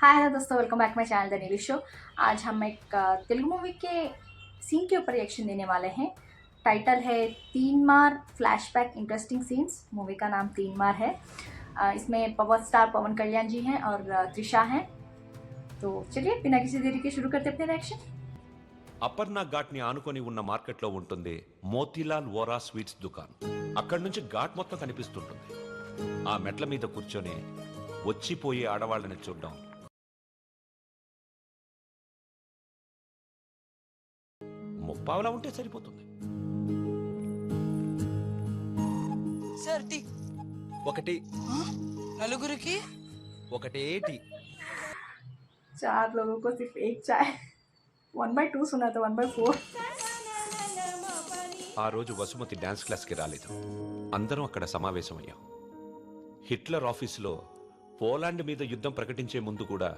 Hi hello दोस्तों, welcome back my channel the Neelu show. आज हम एक तेलुगु मूवी के सीन के ऊपर रिएक्शन देने वाले हैं। टाइटल है तीन मार फ्लैशबैक इंटरेस्टिंग सीन्स। मूवी का नाम तीन मार है। इसमें पवर स्टार पवन कल्याण जी हैं और त्रिशा हैं। तो चलिए बिना किसी देरी के शुरू करते अपने रिएक्शन। అపర్ణ ఘాట్ ని ఆనుకొని ఉన్న మార్కెట్ లో ఉంటుంది మోతీలాల్ వోరా స్వీట్స్ దుకాన్. అక్కడి నుంచి ఘాట్ మొత్తం కనిపిస్తుంటుంది. ఆ మెట్ల మీద కూర్చొని వచ్చిపోయే ఆడవాళ్ళని చూడడం ముప్పావలా ఉంటే సరిపోతుంది. సార్ టీ ఒకటి నలుగురికి ఒకటేటి 4 लोगों को सिर्फ एक चाय। 1/2 सुना था 1/4। ఆ రోజు వసుమతి డాన్స్ క్లాస్ కి రాలేదు. అందరం అక్కడ సమావేశమయ్యాం. హిట్లర్ ఆఫీసులో పోలాండ్ మీద యుద్ధం ప్రకటించే ముందు కూడా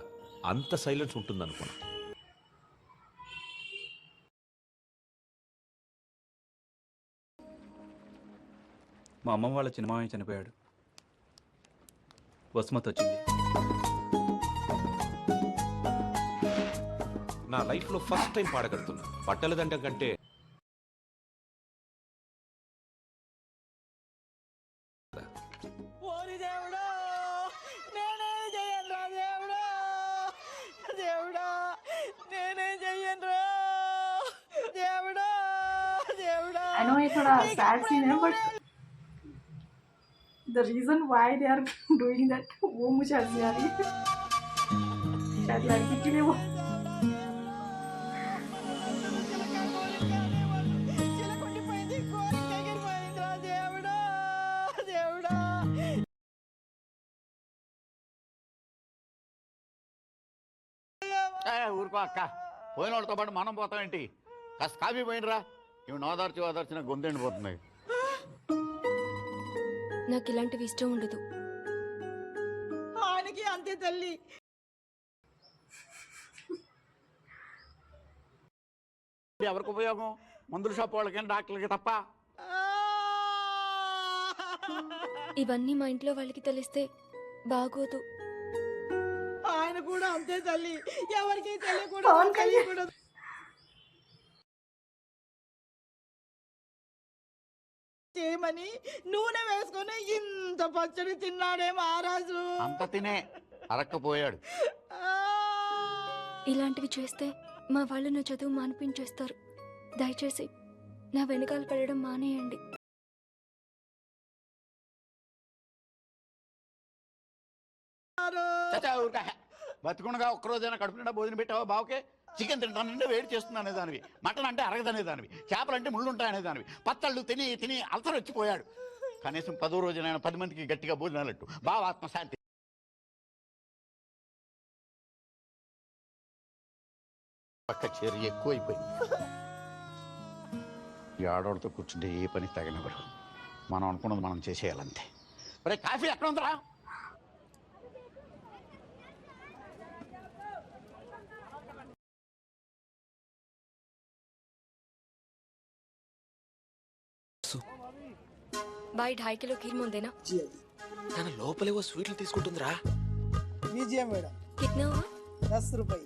అంత సైలెన్స్ ఉంటుందనుకున్నా. మా అమ్మ వాళ్ళ చిన్నమామయ్య చనిపోయాడు. వసుమతి వచ్చింది. నా లైఫ్ లో ఫస్ట్ టైం పాడగలుగుతున్నా. బట్టల దండం కంటే ఓరి దేవుడా నేనేం చెయ్యనురా దేవుడా దేవుడా నేనేం చెయ్యనురా దేవుడా దేవుడా I know ये थोड़ा sad scene है, but the reason why they are doing that वो मुझे हंसी आ रही है। शायद लड़की के लिए वो చిలకొండిపోయింది కోరిక ఎగిరిపోయిందిరా దేవుడా దేవుడా ఊరుకో అక్క, పోయిన వాళ్ళతో పాటు మనం పోతామేంటి? కాస్త కాఫీ పోయినరా. ఇవి ఓదార్చిన గొంతెండిపోతున్నాయి. నాకు ఇలాంటివి ఇష్టం ఉండదు. ఆయనకి అంతే తల్లి. ఎవరికి ఉపయోగం? మందుల షాప్ వాళ్ళకి డాక్టర్లకి తప్ప. ఇవన్నీ మా ఇంట్లో వాళ్ళకి తెలిస్తే బాగోదు. ఆయన కూడా అంతే తల్లి, ఎవరికి పవన్ కళ్యాణ్. తెలియకూడదు. చేయమని నూనె వేసుకొని ఇంత పచ్చడి తిన్నాడే మహారాజు. అంత తినే అరక్కపోయాడు. ఇలాంటివి చేస్తే మా వాళ్ళు నా చదువు మానిపించేస్తారు. దయచేసి నా వెనకాల పడడం మానేయండి. బతుకుండగా ఒక్కరోజైనా కడుపు నిండా భోజనం పెట్టావా బావకే? చికెన్ తింటానంటే వేడి చేస్తుంది అనేదానివి, మటన్ అంటే అరగదనేదానివి, చేపలంటే ముళ్ళు ఉంటాయనేదానివి, పచ్చళ్ళు తిని తిని అల్సర్ వచ్చిపోయాడు. కనీసం 10వ రోజునైనా 10 మందికి గట్టిగా భోజనాలట్టు బావ ఆత్మశాంతి. పక్క చర్య ఎక్కువైపోయింది. ఈ ఆడవాళ్ళతో కూర్చుంటే ఏ పని తగనివ్వరు. మనం అనుకున్నది మనం చేసేయాలంతే. మరి కాఫీ ఎక్కడ ఉందిరా? బాయ్ 2.5 కిలో ఖీర్ ముందేనా? తన లోపలేవో స్వీట్లు తీసుకుంటుందిరా. విజయ మేడం కిట్నా హువా? 10 రూపాయ.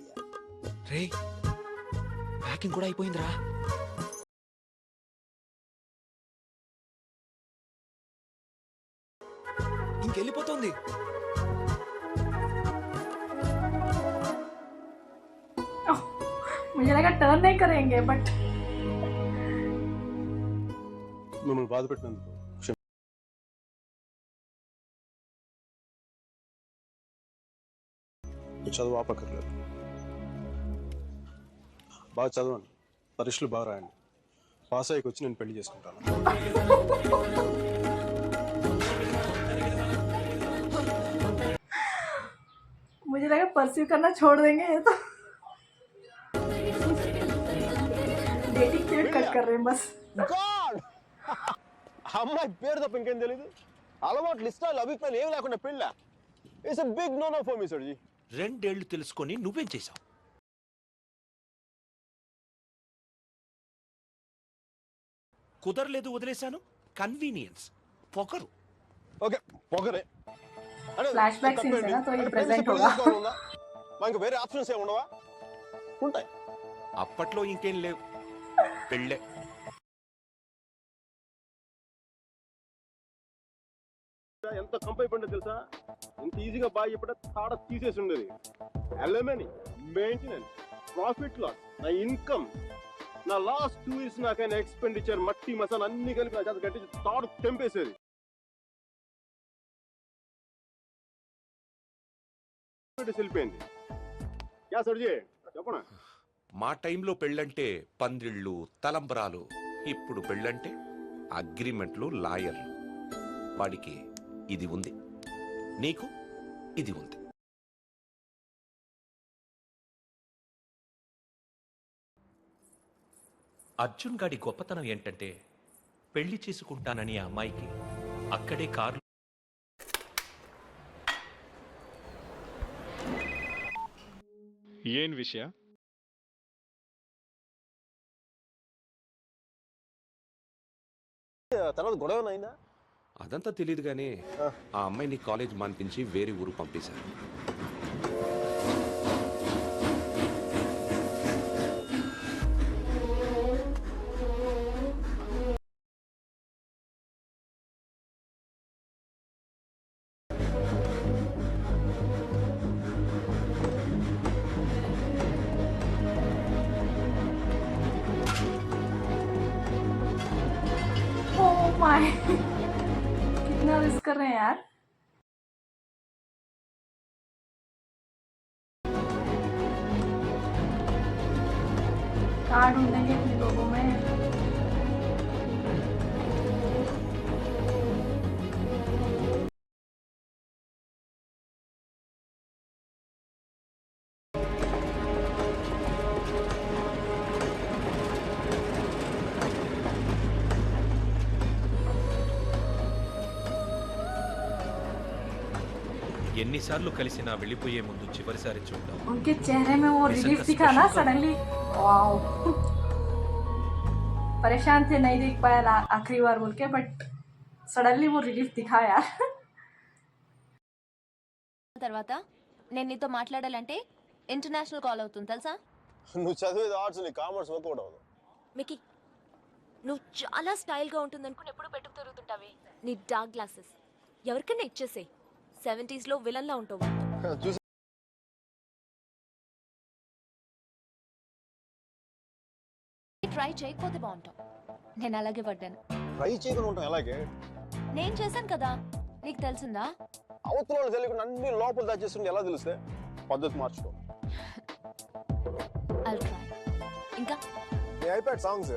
రే ప్యాకింగ్ కూడా అయిపోయిందిరా. ఇంకెళ్ళిపోతుంది. मुझे लगा टर्न नहीं करेंगे, बट మిమ్మల్ని బాధ పెట్టినందుకు చదువు ఆపక్కర్లేదు. బాగా చదవండి, పరీక్షలు బాగా రాయండి. పాస్ అయ్యకి వచ్చి నేను పెళ్లి చేసుకుంటాను. मुझे लगा परस्यू करना छोड़ देंगे ये तो। डेटिंग पीरियड कट कर रहे हैं बस। అమ్మాయి పేరు తప్ప ఇంకేం తెలీదు. అలవాట్లు ఇష్టాలు అభిప్రాయాలు ఏమి లేకుండా పెళ్ళ. It's a big no no for me sir ji. 2 ఏళ్లు తెలుసుకొని నువ్వేం చేశావు? కుదరలేదు, వదిలేశాను. కన్వీనియన్స్, పొగరు. ఓకే పొగరే. फ्लैशबैक सीन है ना, तो ये प्रेजेंट होगा। మా ఇంకా వేరే ఆప్షన్స్ ఏమి ఉండవా? ఉంటాయి. అప్పట్లో ఇంకేం లేవు, పెళ్ళే. ఎంత కంపై పడిందో తెలుసా? ఇంత ఈజీగా బాగా చెప్పడం తాడ తీసేసి ఉండేది. ఎలమనీ, మెయింటెనెన్స్, ప్రాఫిట్ లాస్, నా ఇన్కమ్, నా లాస్ట్ 2 years నాకైనా ఎక్స్పెండిచర్, మట్టి మసాలా అన్ని కలిపి నా చేత కట్టి తాడు తెంపేసేది. వెళ్ళిపోయింది. యా సర్జీ చెప్పనా? మా టైంలో పెళ్ళంటే పందిళ్ళు, తలంబరాలు. ఇప్పుడు పెళ్ళంటే అగ్రిమెంట్లు, లాయర్లు. వాడికి ఇది ఉంది, నీకు ఇది ఉంది. అర్జున్ గాడి గొప్పతనం ఏంటంటే పెళ్లి చేసుకుంటానని ఆ అమ్మాయికి అక్కడే కారు. ಏನ್ ವಿಷಯ? తర్వాత గొడవ అయిందా? అదంతా తెలియదు కానీ ఆ అమ్మాయిని కాలేజ్ మాన్పించి వేరే ఊరు పంపేశారు. ओह माय, कितना रिस्क कर रहे हैं यार. कहाँ ढूंढेंगे इन लोगों में? ఎన్నిసార్లు కలిసినా వెళ్ళిపోయే ముందు చివరిసారి చూద్దాం. उनके चेहरे में वो Listen रिलीफ का दिखा ना special सडनली. वाओ, परेशान थे, नहीं देख पाया आखिरी बार बोल के, बट सडनली वो रिलीफ दिखा यार. తర్వాత నేను నీతో మాట్లాడాలంటే ఇంటర్నేషనల్ కాల్ అవుతుంది తెలుసా? నువ్వు చదివేది ఆర్ట్స్, నీ కామర్స్ వర్కౌట్ అవ్వదు. మికి, నువ్వు చాలా స్టైల్గా ఉంటుంది అనుకుని ఎప్పుడు పెట్టుకు తిరుగుతుంటావే నీ డార్క్ గ్లాసెస్ ఎవరికైనా ఇచ్చేసే. 70s లో విలన్లా ఉంటావు. చూసి ట్రై చేయకపోతే బాగుంటావు. నేను అలాగే పడ్డాను. ట్రై చేయకుండా ఉంటాం ఎలాగే? నేను చేశాను కదా, నీకు తెలిసిందా? అవతల వాళ్ళు తెలియకుండా అన్ని లోపల దాచేస్తుంటే ఎలా తెలిస్తే? పద్ధతి మార్చుకో. I'll try. ఇంకా నీ ఐప్యాడ్ సాంగ్స్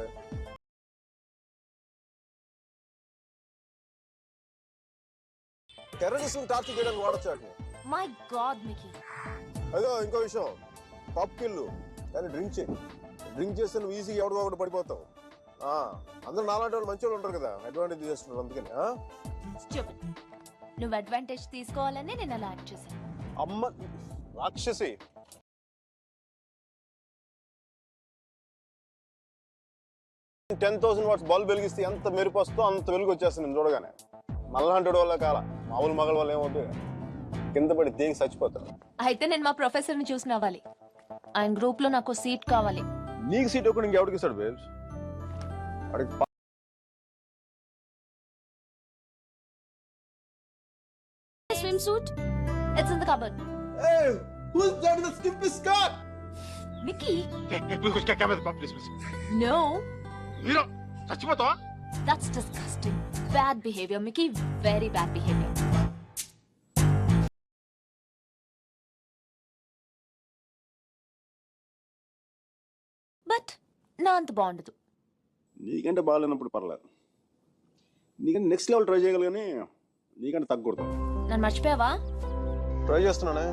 టెర్రరిస్ట్ టార్చర్ చేయడానికి వాడచ్చు వాటిని. మై గాడ్ మికి, అదో ఇంకో విషయం, పబ్కి వెళ్ళు కానీ డ్రింక్ చేయి. డ్రింక్ చేస్తే నువ్వు ఈజీగా ఎవరికో ఒకటి పడిపోతావు. అందరూ నాలాంటి వాళ్ళు మంచి వాళ్ళు ఉంటారు కదా, అడ్వాంటేజ్ చేస్తున్నారు. అందుకని stupid. నువ్వు అడ్వాంటేజ్ తీసుకోవాలని నేను అలా యాక్ట్ చేశాను. అమ్మ రాక్షసి. $10,000 బల్బ్ వెలిగిస్తే ఎంత మెరుపు వస్తుందో అంత వెలుగు వచ్చేస్తుంది నేను చూడగానే. మళ్ళంటి వల్ల కాల మామూలు మగల వల్ల ఏమవుతుంది, కింద పడి దేనికి చచ్చిపోతారు. అయితే నేను మా ప్రొఫెసర్ని చూసి నవ్వాలి. ఆయన గ్రూప్ లో నాకు సీట్ కావాలి. నీకు సీట్ ఒకటి ఇంకెవరికి ఇస్తాడు బేబ్స్? వాడికి Swimsuit? It's in the cupboard. Hey, who's that in the skimpy skirt? Mickey? Please No. Hero చచ్చిపోతావా? That's disgusting. Bad behavior, Mickey. Very bad behavior. But నా అంత బాగుండదు. నీకంటే బాగాలేనప్పుడు పర్లేదు, నీకంటే నెక్స్ట్ లెవెల్ ట్రై చేయగలి కానీ నీకంటే తగ్గకూడదు. నన్ను మర్చిపోయావా? ట్రై చేస్తున్నానే.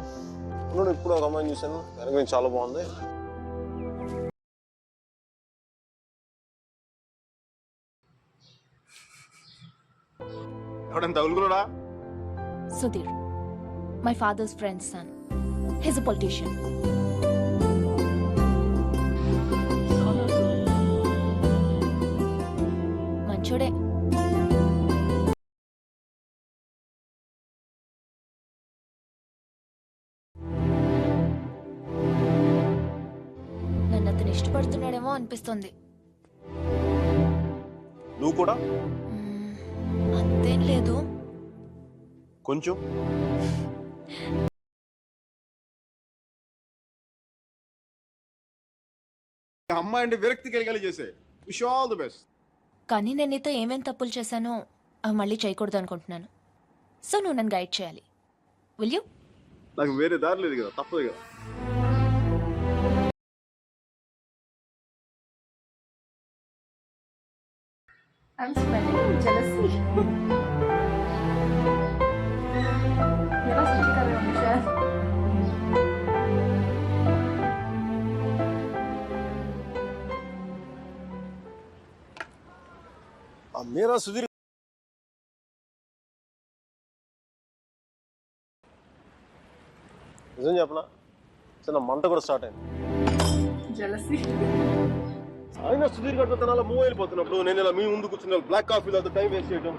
ఇప్పుడు ఒక అమ్మాయిని చూశాను, వెనక నుంచి చాలా బాగుంది. ఎవడైనా తగులుకున్నాడా? Sudhir, my father's friend's son. He's a politician. మంచోడే. ఇష్టపడుతున్నాడేమో అనిపిస్తుంది. నువ్వు కూడా అంతేం లేదు. కొంచెం. అమ్మాయి అంటే విరక్తి కలిగేలా చేసే. Wish all the best. కానీ నేను నీతో ఏమేం తప్పులు చేశానో అవి మళ్ళీ చేయకూడదు అనుకుంటున్నాను. సో నువ్వు నన్ను గైడ్ చేయాలి. Will you? నాకు వేరే దారి లేదు కదా, తప్పదు కదా. I'm smelling jealousy. मेरा स्मेल कर रहे होंगे शायद. మేరా సుధీర్ నిజం చెప్పనా, చిన్న మంట కూడా స్టార్ట్ అయింది. Jealousy. అయినా సుధీర్ గడితో తన అలా మూవ్ అయిపోతున్నప్పుడు నేను ఇలా మీ ముందు కూర్చున్న బ్లాక్ కాఫీ తర్వాత టైం వేస్ట్ చేయడం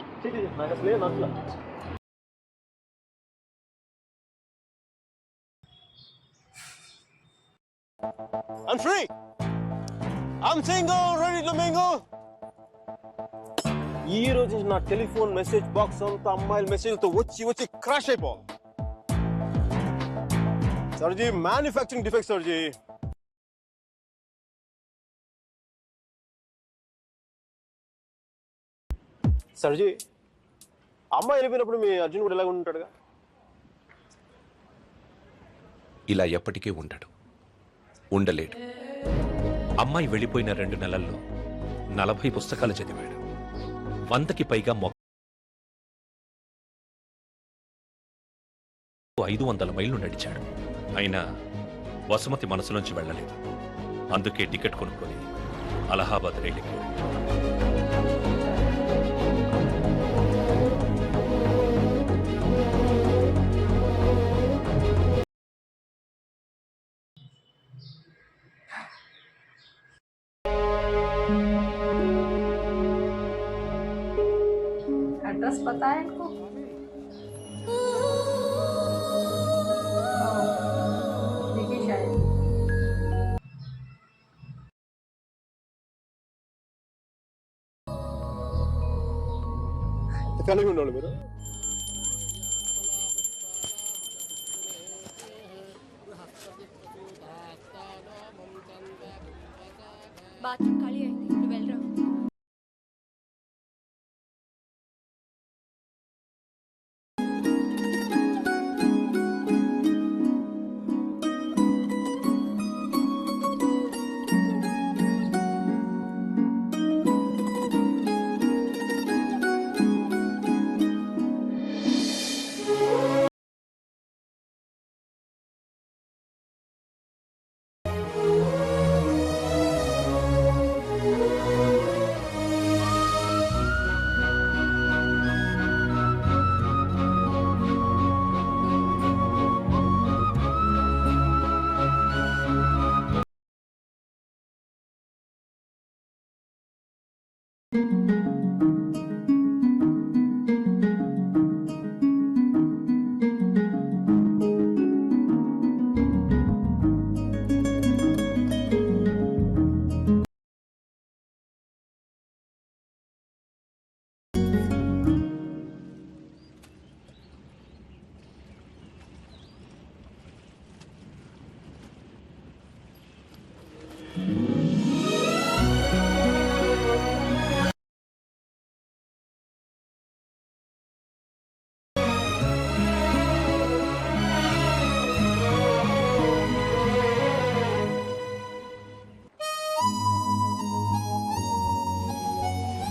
నాకు అసలే నచ్చల. I'm free. I'm single, ready to mingle. ఈ రోజు నుంచి నా టెలిఫోన్ మెసేజ్ బాక్స్ అంతా అమ్మాయిల మెసేజ్తో వచ్చి వచ్చి క్రాష్ అయిపోవాలి. సర్జీ మ్యానుఫ్యాక్చరింగ్ డిఫెక్ట్ సర్జీ. సర్జీ అమ్మాయి వెళ్ళిపోయినప్పుడు మీ అర్జున్ కూడా ఎలాగ ఉంటాడుగా? ఇలా ఎప్పటికీ ఉండడు, ఉండలేడు. అమ్మాయి వెళ్ళిపోయిన 2 నెలల్లో 40 పుస్తకాలు చదివాడు. 100కి పైగా 500 మైళ్ళు నడిచాడు. అయినా వసుమతి మనసులోంచి వెళ్ళలేదు. అందుకే టికెట్ కొనుక్కొని అలహాబాద్ రైలుకి एड्रेस पता है इनको? देखिए शायद. కలిగి ఉండాలి మీరు. బాత్రూమ్ ఖాళీ అయింది, నువ్వు వెళ్ళరా.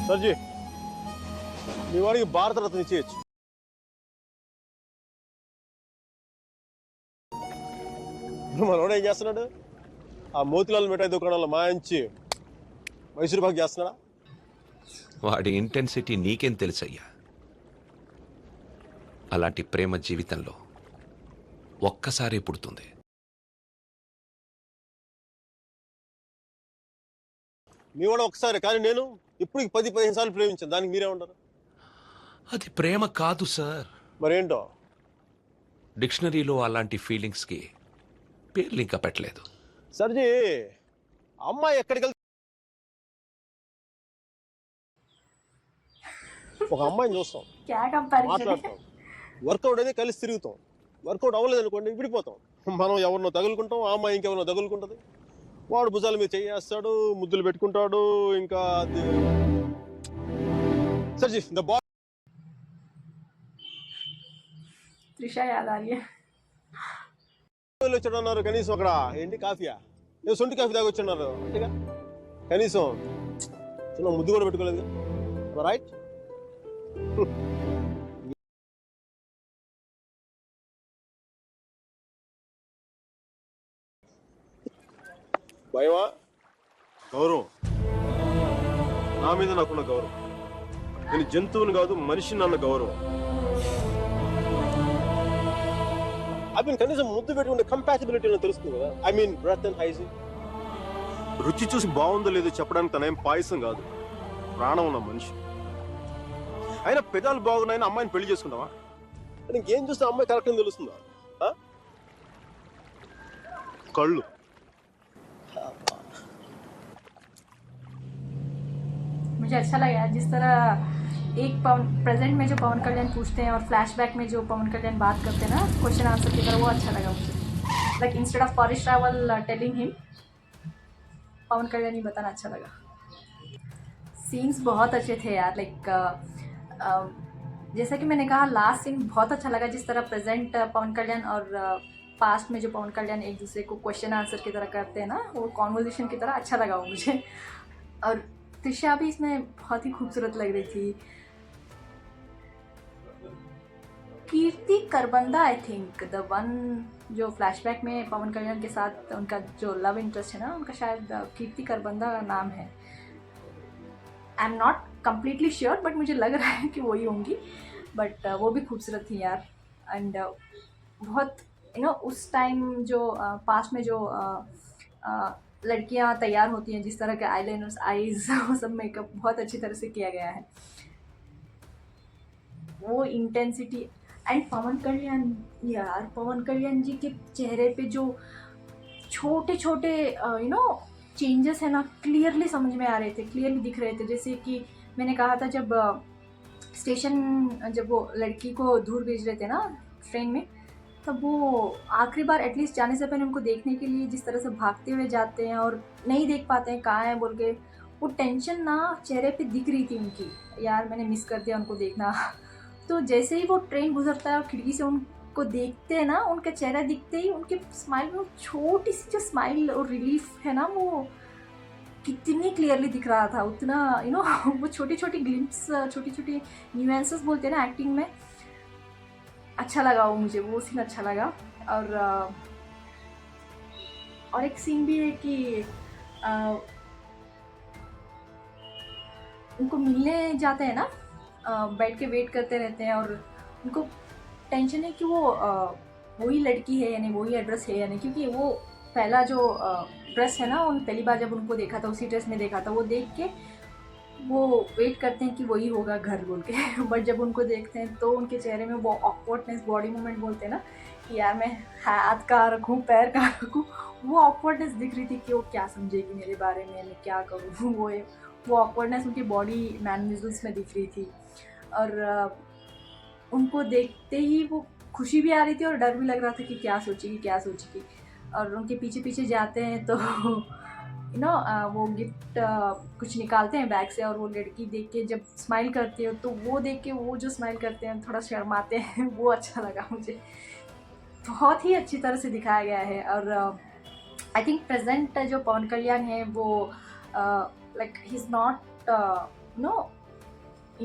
సర్జీ మీ వాడికి భారత రత్న ఇచ్చేయచ్చు. మనోడు ఏం చేస్తున్నాడు? ఆ మోతిలాల్ మిఠాయి దుకాణంలో మాయించి మైసూరు పాక్ చేస్తున్నాడా? వాడి ఇంటెన్సిటీ నీకేం తెలుసయ్యా? అలాంటి ప్రేమ జీవితంలో ఒక్కసారి పుడుతుంది. మీ వాడు ఒకసారి, కానీ నేను ఇప్పుడు 10-15 సార్లు ప్రేమించాను. దానికి మీరే ఉంటారు? అది ప్రేమ కాదు సార్. మరేంటో? డిక్షనరీలో అలాంటి ఫీలింగ్స్కి పేర్లు ఇంకా పెట్టలేదు. సర్జీ అమ్మాయి ఎక్కడికి వెళ్తే ఒక అమ్మాయిని చూస్తాం, क्या कंपैरिजन है మాట్లాడతాం, వర్కౌట్ అయితే కలిసి తిరుగుతాం. వర్కౌట్ అవ్వలేదు అనుకోండి విడిపోతాం. మనం ఎవరినో తగులుకుంటాం, ఆ అమ్మాయి ఇంకెవరినో తగులుకుంటుంది. వాడు భుజాల మీద చేయేస్తాడు, ముద్దులు పెట్టుకుంటాడు. ఇంకా సర్జీ ద బాయ్ त्रिशा याद आ रही है. వచ్చాడు అన్నారు. కనీసం అక్కడ ఏంటి కాఫీయా, ఏదో సొంటి కాఫీ తాగి వచ్చున్నారు అంతేగా. కనీసం చిన్న ముద్దు కూడా పెట్టుకోలేదు. రైట్. భయమా? గౌరవం. నా మీద నాకున్న గౌరవం. నేను జంతువుని కాదు, మనిషిని అన్న గౌరవం. అవి కనీసం ముద్దు పెట్టుకుంటే కంపాసిబిలిటీ తెలుస్తుంది కదా. I mean breath and hygiene. రుచి చూసి బాగుందో లేదో చెప్పడానికి తనేం పాయసం కాదు, ప్రాణం ఉన్న మనిషి. అయినా పెదాలు బాగున్నాయని అమ్మాయిని పెళ్లి చేసుకుంటావా? ఇంకేం చూస్తే అమ్మాయి కరెక్ట్ అని తెలుస్తుందా? కళ్ళు. मुझे अच्छा लगा जिस तरह एक पवन प्रेजेंट में जो पवन कल्याण पूछते हैं और फ्लैशबैक में जो पवन कल्याण बात करते हैं ना क्वेश्चन आंसर की तरह, वो अच्छा लगा मुझे. Like instead of forest travel telling him, Pawan Kalyan ही बताना अच्छा लगा. सीन्स बहुत अच्छे थे यार. लाइक जैसा कि मैंने कहा, लास्ट सीन बहुत अच्छा लगा. जिस तरह प्रेजेंट पवन कल्याण और पास्ट में जो पवन कल्याण एक दूसरे को क्वेश्चन आंसर की तरह करते हैं ना, वो कॉन्वर्जेशन की तरह अच्छा लगा वो मुझे. और त्रिशा भी इसमें बहुत ही खूबसूरत लग रही थी. कीर्ति Kharbanda I think the one जो फ्लैशबैक में पवन कल्याण के साथ उनका जो लव इंटरेस्ट है ना, उनका शायद कीर्ति करबंदा का नाम है. I am not completely sure but मुझे लग रहा है कि वही होंगी. बट वो भी खूबसूरत थी यार. एंड बहुत उस टाइम जो पास्ट में जो लड़कियां तैयार होती हैं, जिस तरह के आईलाइनर्स, आईज, वो सब मेकअप बहुत अच्छी तरह से किया गया है. वो इंटेंसिटी. एंड पवन कल्याण यार, पवन कल्याण जी के चेहरे पे जो छोटे छोटे चेंजेस है ना, क्लियरली समझ में आ रहे थे, क्लियरली दिख रहे थे. जैसे कि मैंने कहा था, जब स्टेशन जब वो लड़की को दूर भेज रहे थे ना ट्रेन में, तब वो आखिरी बार एटलीस्ट जाने से पहले उनको देखने के लिए जिस तरह से भागते हुए जाते हैं और नहीं देख पाते हैं कहाँ है बोल के, वो टेंशन ना चेहरे पे दिख रही थी उनकी. यार मैंने मिस कर दिया उनको देखना. तो जैसे ही वो ट्रेन गुजरता है और खिड़की से उनको देखते हैं ना, उनका चेहरा दिखते ही उनके स्माइल में छोटी सी जो स्माइल और रिलीफ है ना, वो कितनी क्लियरली दिख रहा था. उतना वो छोटी छोटी ग्लिम्स, छोटी छोटी न्यूएंसेस बोलते हैं ना एक्टिंग में, अच्छा लगा वो मुझे. वो सीन अच्छा लगा. और एक सीन भी है कि उनको मिलने जाते हैं ना, बैठ के वेट करते रहते हैं और उनको टेंशन है कि वो वही लड़की है या नहीं, वही एड्रेस है या नहीं. क्योंकि वो पहला जो ड्रेस है ना, उन पहली बार जब उनको देखा था, उसी ड्रेस में देखा था, वो देख के वो वेट करते हैं कि वही होगा घर बोल के. बट जब उनको देखते हैं तो उनके चेहरे में वो ऑकवर्डनेस, बॉडी मूवमेंट बोलते हैं ना, कि यार मैं हाथ कहाँ रखूँ, पैर कहाँ रखूँ, वो ऑकवर्डनेस दिख रही थी कि वो क्या समझेगी मेरे बारे में, मैं क्या करूँ. वो ऑकवर्डनेस उनकी बॉडी मैनरिज्म्स में दिख रही थी. और उनको देखते ही वो खुशी भी आ रही थी और डर भी लग रहा था कि क्या सोचेगी, क्या सोचेगी. और उनके पीछे पीछे जाते हैं तो वो गिफ्ट कुछ निकालते हैं बैग से, और वो लड़की देख के जब स्माइल करती है, तो वो देख के वो जो स्माइल करते हैं, थोड़ा शर्माते हैं, वो अच्छा लगा मुझे. बहुत ही अच्छी तरह से दिखाया गया है. और आई थिंक प्रेजेंट जो पवन कल्याण है वो like he is not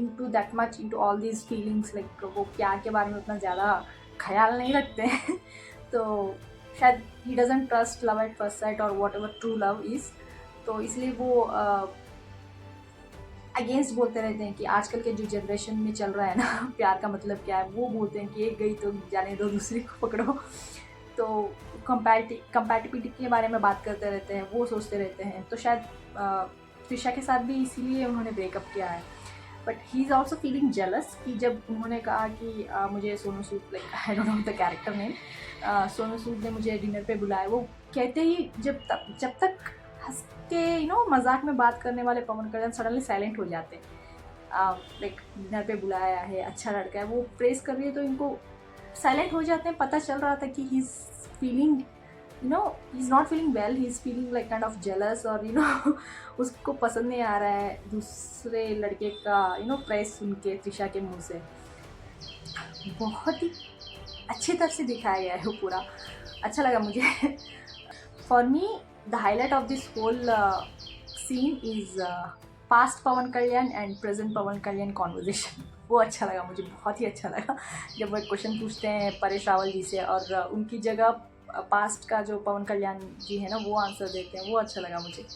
into that much into all these feelings. like वो प्यार के बारे में उतना ज़्यादा ख्याल नहीं रखते हैं. तो शायद he doesn't trust love at first sight or whatever true love is. तो इसलिए वो अगेंस्ट बोलते रहते हैं कि आजकल के जो जनरेशन में चल रहा है ना, प्यार का मतलब क्या है. वो बोलते हैं कि एक गई तो जाने दो, दूसरी को पकड़ो. तो कंपैटिबिलिटी के बारे में बात करते रहते हैं, वो सोचते रहते हैं. तो शायद त्रिशा के साथ भी इसीलिए उन्होंने ब्रेकअप किया है. But he is also feeling jealous कि जब उन्होंने कहा कि मुझे Sonu Sood, like I don't know the character name, Sonu Sood ने मुझे डिनर पे बुलाया, वो कहते ही जब तक हंसते के मजाक में बात करने वाले पवन कल्याण सडनली साइलेंट हो जाते हैं। लाइक डिनर पे बुलाया है, अच्छा लड़का है, वो प्रेस कर रही है तो इनको साइलेंट हो जाते हैं। पता चल रहा था कि he is feeling he is not feeling well, he is feeling like kind of jealous, और उसको पसंद नहीं आ रहा है दूसरे लड़के का प्रेस सुन के त्रिशा के मुंह से। बहुत ही अच्छी तरह से दिखाया गया है वो पूरा, अच्छा लगा मुझे। For me the highlight of this whole scene is past Pawan Kalyan and present Pawan Kalyan conversation. वो अच्छा लगा मुझे, बहुत ही अच्छा लगा जब वो एक क्वेश्चन पूछते हैं परेश रावल जी से और उनकी जगह पास्ट का जो पवन कल्याण जी है ना वो आंसर देते हैं, वो अच्छा लगा मुझे।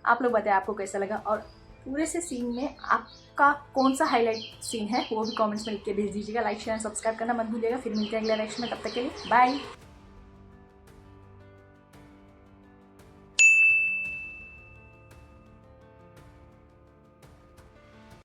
आप लोग बताएं आपको कैसा लगा, और पूरे से सीन में आपका कौन सा हाईलाइट सीन है वो भी कमेंट्स में लिख के भेज दीजिएगा। लाइक शेयर सब्सक्राइब करना मत भूलिएगा। फिर मिलते हैं अगले नेक्स्ट में, तब तक के लिए बाय।